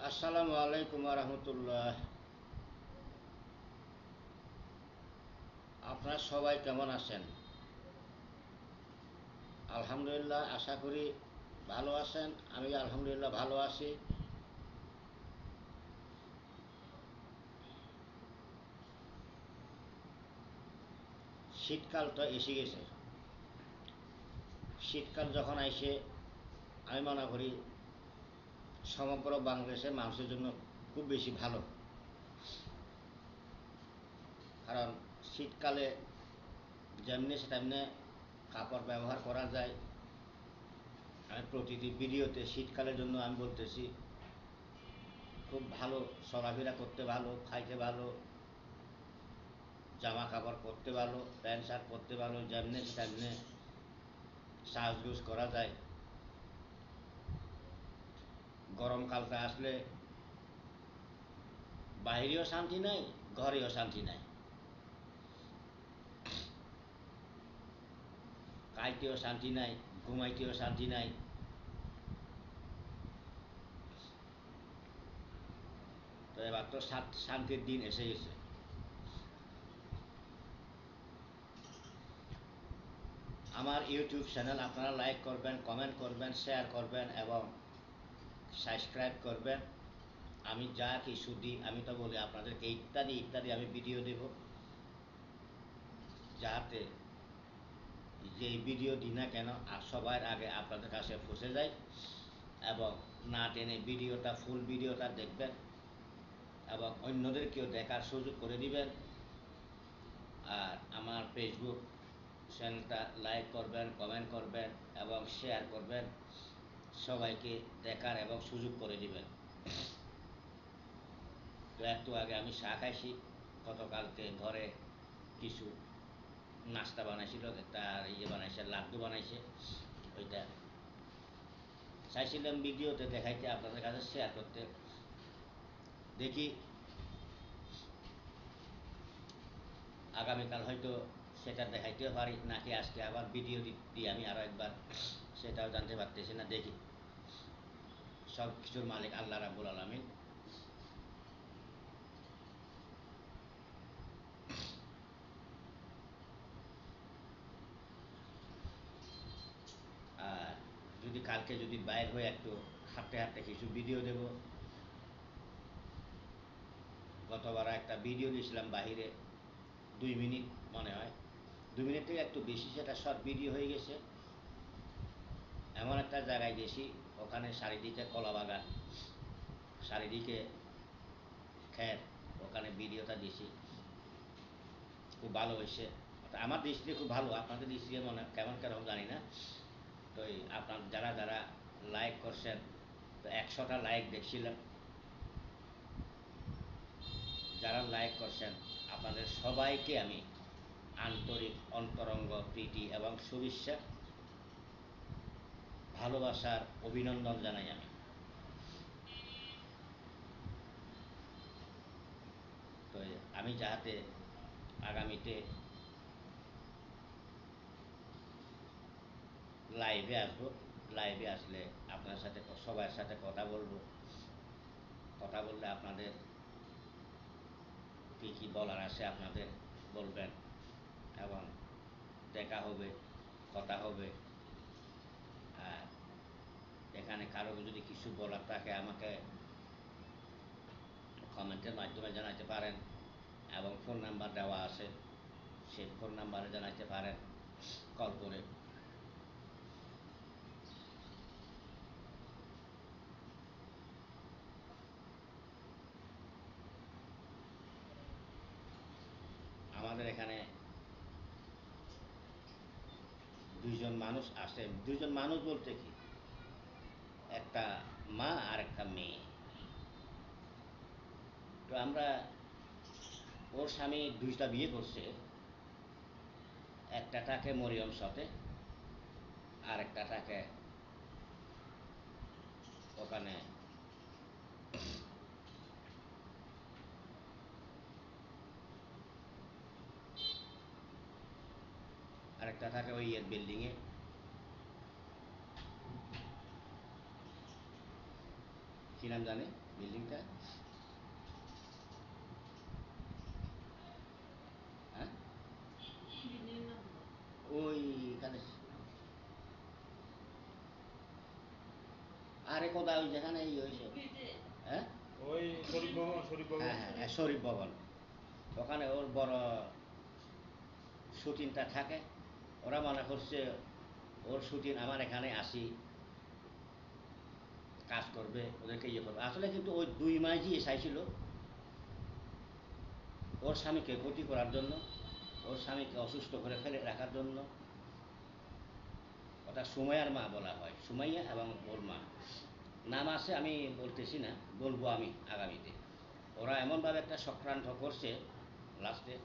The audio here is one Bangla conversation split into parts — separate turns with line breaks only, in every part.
আসসালামু আলাইকুম রহমতুল্লাহ। আপনারা সবাই কেমন আছেন? আলহামদুলিল্লাহ, আশা করি ভালো আছেন। আমি আলহামদুলিল্লাহ ভালো আছি। শীতকাল তো এসে গেছে। শীতকাল যখন আইসে, আমি মনে করি সমগ্র বাংলাদেশের মানুষের জন্য খুব বেশি ভালো। কারণ শীতকালে যেমনি তেমনি কাপড় ব্যবহার করা যায়। আমি প্রতিটি ভিডিওতে শীতকালের জন্য আমি বলতেছি, খুব ভালো, চলাফেরা করতে ভালো, খাইতে ভালো, জামা কাপড় পরতে ভালো, প্যান্ট শার্ট পরতে ভালো, যেমনি তেমনি সাজগোজ করা যায়। গরমকালটা আসলে বাইরেও শান্তি নাই, ঘরেও শান্তি নাই, খাইতেও শান্তি নাই, ঘুমাইতেও শান্তি নাই। তো এবার তো শান্তির দিন এসে গেছে। আমার ইউটিউব চ্যানেল আপনারা লাইক করবেন, কমেন্ট করবেন, শেয়ার করবেন এবং সাবস্ক্রাইব করবেন। আমি যা কিছু দিই আমি তো বলি আপনাদেরকে ইত্যাদি ইত্যাদি আমি ভিডিও দেব, যাতে যে ভিডিও দিই না কেন আর সবার আগে আপনাদের কাছে পৌঁছে যায়। এবং না টেনে ভিডিওটা, ফুল ভিডিওটা দেখবেন এবং অন্যদেরকেও দেখার সুযোগ করে দিবেন। আর আমার ফেসবুক চ্যানেলটা লাইক করবেন, কমেন্ট করবেন এবং শেয়ার করবেন, সবাইকে দেখার এবং সুযোগ করে দিবেন। তো একটু আগে আমি চা খাইছি। গতকালকে ঘরে কিছু নাস্তা বানাইছিল, একটা বানাইছে, লাড্ডু বানাইছে। ওইটা চাইছিলাম ভিডিওতে দেখাইতে, আপনাদের কাছে শেয়ার করতে। দেখি আগামীকাল হয়তো সেটা দেখাইতেও পারি, নাকি আজকে আবার ভিডিও দিয়ে আমি আরও একবার, সেটাও জানতে পারতেছি না। দেখি, সব কিছুর মালিক আল্লাহ রাব্বুল আলামিন। আর যদি কালকে যদি বাইর হয়ে একটু হাঁটতে হাঁটতে কিছু ভিডিও দেব। গতবার একটা ভিডিও দিয়েছিলাম বাহিরে, 2 মিনিট মনে হয়, 2 মিনিট থেকে একটু বেশি, সেটা শর্ট ভিডিও হয়ে গেছে। এমন একটা জায়গায় গেছি, ওখানে চারিদিকে কলা বাগান, চারিদিকে ক্ষেত, ওখানে ভিডিওটা দিছি। খুব ভালো হয়েছে। আমার দৃষ্টিতে খুব ভালো, আপনাদের দৃষ্টিতে মনে কেমন কেরকম জানি না। তো আপনার যারা যারা লাইক করছেন, তো 100টা লাইক দেখছিলাম। যারা লাইক করছেন আপনাদের সবাইকে আমি আন্তরিক অন্তরঙ্গ প্রীতি এবং শুভেচ্ছা, ভালোবাসার অভিনন্দন জানাই আমি। তো আমি যাহাতে আগামীতে লাইভে আসবো, লাইভে আসলে আপনার সাথে, সবার সাথে কথা বলবো। কথা বললে আপনাদের কী কী বলার আছে আপনাদের বলবেন এবং দেখা হবে, কথা হবে। আর এখানে কারো যদি কিছু বলার থাকে আমাকে কমেন্টের মাধ্যমে জানাতে পারেন এবং ফোন নাম্বার দেওয়া আছে, সেই ফোন নাম্বারে জানাতে পারেন কল করে। আমাদের এখানে 2জন মানুষ আসে। 2জন মানুষ বলতে কি, একটা মা আর একটা মেয়ে। তো আমরা, ওর স্বামী 2টা বিয়ে করছে, একটা থাকে মরিয়ম সাথে, আর একটা থাকে ওখানে, আরেকটা থাকে ওই বিল্ডিংয়ে, কি নাম জানি বিল্ডিংটা? হ্যাঁ, ওইখানে। আরে কোথায় ওই যেখানে এই হয়েছে? হ্যাঁ,
ওই শরীফ ভবন, শরীফ ভবন।
হ্যাঁ হ্যাঁ, শরীফ ভবন। ওখানে ওর বড় শুটিংটা থাকে। ওরা মনে করছে ওর শুটিং আমার এখানে আসি কাজ করবে, ওদেরকে ইয়ে করবে। আসলে কিন্তু ওই 2 মাসই এসাইছিল ওর স্বামীকে ক্ষতি করার জন্য, ওর স্বামীকে অসুস্থ করে ফেলে রাখার জন্য। ওটা সুমাইয়ার মা বলা হয়, সুমাইয়া এবং ওর মা। নাম আছে আমি বলতেছি না, বলবো আমি আগামীতে। ওরা এমনভাবে একটা চক্রান্ত করছে লাস্টে,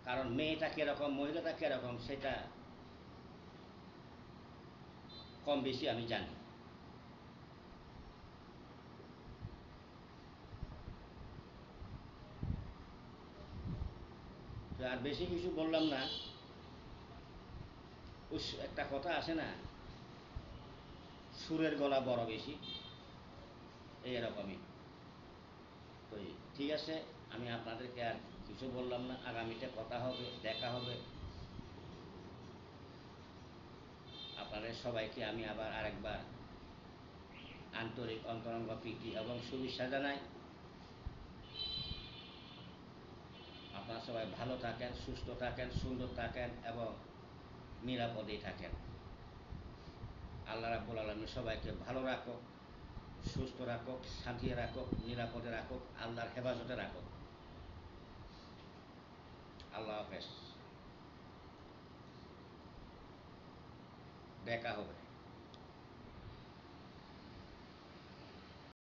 কারণ মেয়েটা কীরকম মহিলাটা কীরকম সেটা কম বেশি আমি জানি। তো আর বেশি কিছু বললাম না। একটা কথা আছে না, সুরের গলা বড় বেশি, এইরকমই। তো ঠিক আছে, আমি আপনাদেরকে আর কিছু বললাম না। আগামীতে কথা হবে, দেখা হবে। আপনাদের সবাইকে আমি আবার আরেকবার আন্তরিক অন্তরঙ্গ প্রীতি এবং শুভেচ্ছা জানাই। আপনারা সবাই ভালো থাকেন, সুস্থ থাকেন, সুন্দর থাকেন এবং নিরাপদেই থাকেন। আল্লাহ রাব্বুল আলামিন সবাইকে ভালো রাখুক, সুস্থ রাখুক, শান্তিতে রাখুক, নিরাপদে রাখুক, আল্লাহর হেফাজতে রাখুক। আল্লাহ হাফেজ, দেখা হবে।